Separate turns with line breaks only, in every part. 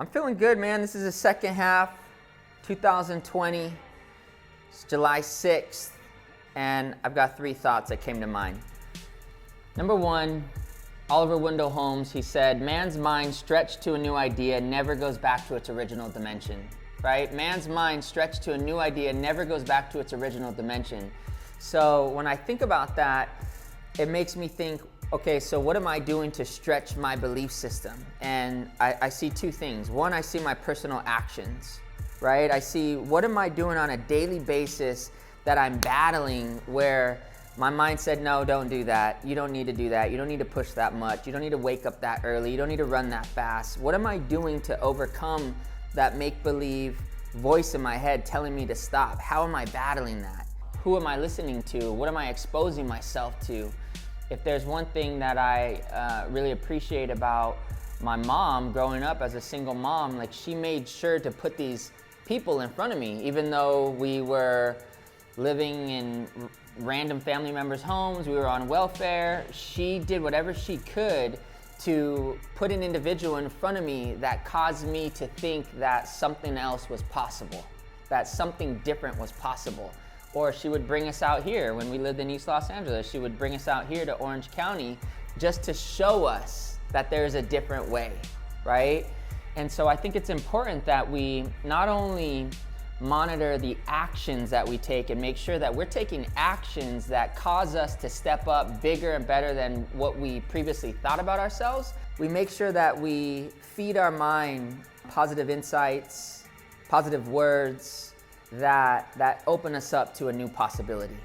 I'm feeling good, man. This is the second half, 2020. It's July 6th, and I've got 3 thoughts that came to mind. Number 1, Oliver Wendell Holmes, he said, man's mind stretched to a new idea never goes back to its original dimension, right? Man's mind stretched to a new idea never goes back to its original dimension. So when I think about that, it makes me think, okay, so what am I doing to stretch my belief system? And I see 2 things. 1, I see my personal actions, right? I see what am I doing on a daily basis that I'm battling where my mind said, no, don't do that. You don't need to do that. You don't need to push that much. You don't need to wake up that early. You don't need to run that fast. What am I doing to overcome that make-believe voice in my head telling me to stop? How am I battling that? Who am I listening to? What am I exposing myself to? If there's one thing that I really appreciate about my mom growing up as a single mom, like she made sure to put these people in front of me, even though we were living in random family members' homes, we were on welfare. She did whatever she could to put an individual in front of me that caused me to think that something else was possible, that something different was possible. Or she would bring us out here when we lived in East Los Angeles. She would bring us out here to Orange County just to show us that there's a different way, right? And so I think it's important that we not only monitor the actions that we take and make sure that we're taking actions that cause us to step up bigger and better than what we previously thought about ourselves. We make sure that we feed our mind positive insights, positive words, that open us up to a new possibility.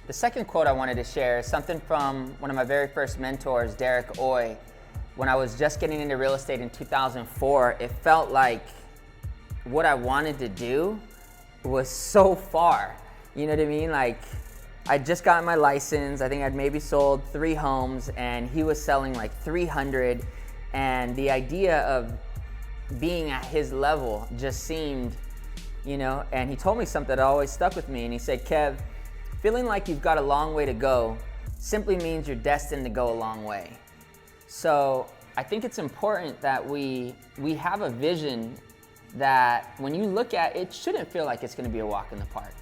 The second quote I wanted to share is something from one of my very first mentors, Derek Oy. When I was just getting into real estate in 2004, it felt like what I wanted to do was so far. You know what I mean? Like, I just got my license. I think I'd maybe sold 3 homes, and he was selling like 300. And the idea of being at his level just seemed, and he told me something that always stuck with me. And he said, Kev, feeling like you've got a long way to go simply means you're destined to go a long way. So I think it's important that we have a vision that when you look at it, shouldn't feel like it's gonna be a walk in the park.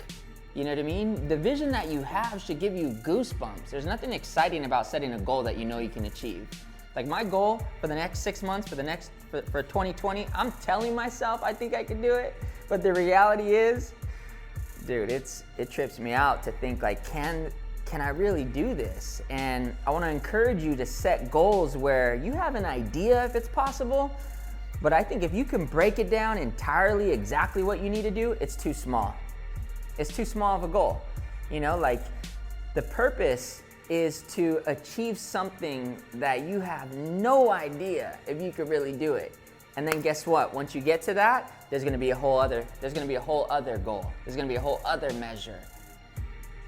You know what I mean? The vision that you have should give you goosebumps. There's nothing exciting about setting a goal that you know you can achieve. Like my goal for the next 6 months, for 2020, I'm telling myself I think I can do it. But the reality is, dude, it trips me out to think like, can I really do this? And I wanna encourage you to set goals where you have an idea if it's possible, but I think if you can break it down entirely exactly what you need to do, it's too small. It's too small of a goal. Like the purpose is to achieve something that you have no idea if you could really do it. And then guess what? Once you get to that, there's gonna be a whole other goal. There's gonna be a whole other measure.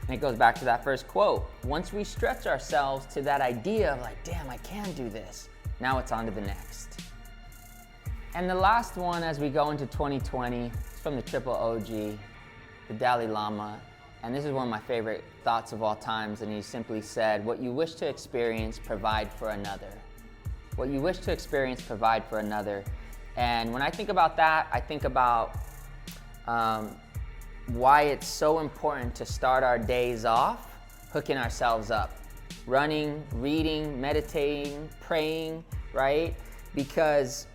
And it goes back to that first quote. Once we stretch ourselves to that idea of like, damn, I can do this, now it's on to the next. And the last one as we go into 2020 is from the Triple OG, the Dalai Lama. And this is one of my favorite thoughts of all times. And he simply said, what you wish to experience, provide for another. What you wish to experience, provide for another. And when I think about that, I think about why it's so important to start our days off hooking ourselves up. Running, reading, meditating, praying, right? Because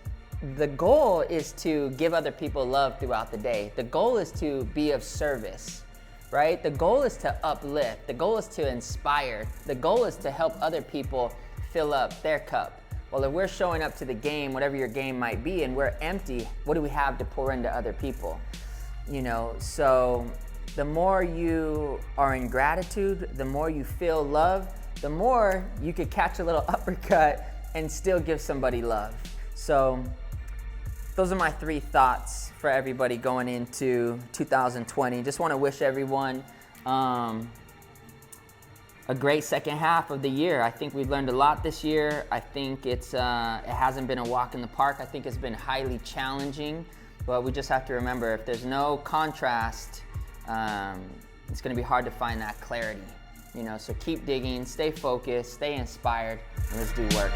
the goal is to give other people love throughout the day. The goal is to be of service, right? The goal is to uplift. The goal is to inspire. The goal is to help other people fill up their cup. Well, if we're showing up to the game, whatever your game might be, and we're empty, what do we have to pour into other people? So the more you are in gratitude, the more you feel love, the more you could catch a little uppercut and still give somebody love. So those are my 3 thoughts for everybody going into 2020. Just want to wish everyone a great second half of the year. I think we've learned a lot this year. I think it hasn't been a walk in the park. I think it's been highly challenging, but we just have to remember if there's no contrast, it's going to be hard to find that clarity. So keep digging, stay focused, stay inspired, and let's do work.